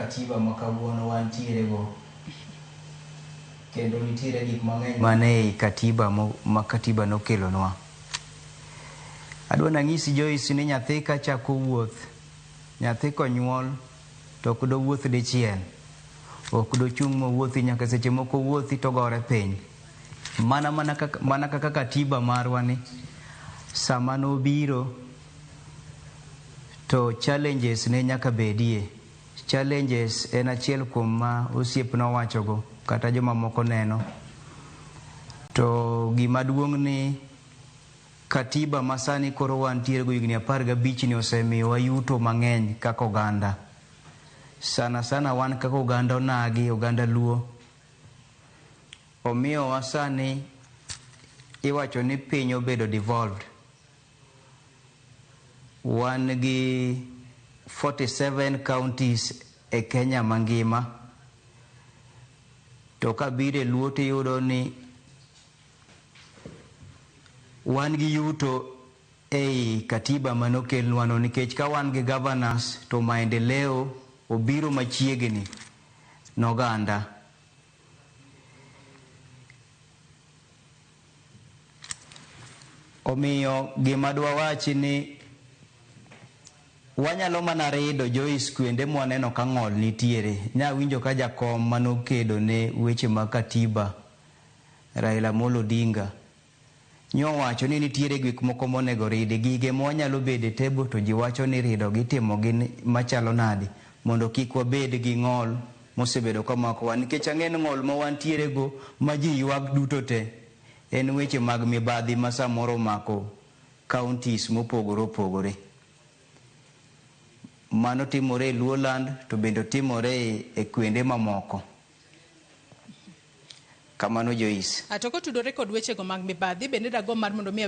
katiba makawuono wantiere go kendo nitiere gik mang'eny mane katiba ma katiba nokelonwa. Adwa nanyisi Joyce ni nyathi ka chako wuoth, nyathi konyuol to ok do wuoth dichiel, ok do chung' mowuothi nyaka seche moko wuothi to gore piny. Mana kaka katiba marwa ni sama nobiro to challenges ne nyaka bedie. Challenges en achiel kuom ma osiepno wachogo kata joma moko neno. To gima duong' ni katiba masani koro wantiere go higni 15 ni osemiyowa yuto mang'eny kaka oganda. Sana wan kaka oganda onagi, oganda Luo. Omiyo wasani iwacho ni piny obedo devolved. Wan gi 47 counties e Kenya mangima. To kabire Luo tiyudo ni wan gi yuto ei katiba manokelnwa no, nikech ka wan gi governors to maendeleo obiro machiegni noganda. Omiyo gima dwa wachi ni wanyalo mana rido Joyce kuende mwaneno ka ng'ol nitiere. Nyawinjo ka jakom manokedo ne weche mag katiba Raila Amolo Odinga nyowacho ni nitiere gik moko monego ridi, gige mwanyalo bede tebo to ji wacho ni rido gitimo gi machalo nadi mondo kik wabed gi ng'ol mosebedo kamako wan. Nikech ang'en ng'ol ma wantiere go ma ji ywak duto te en weche mag mibadhi ma samoro mako counties mopogore opogore. Mano timore e Luoland to bende timore e kuende mamoko. Kamano Joyce. Atoko tudore kod weche go mag mibadhi bende dago mar mondo mi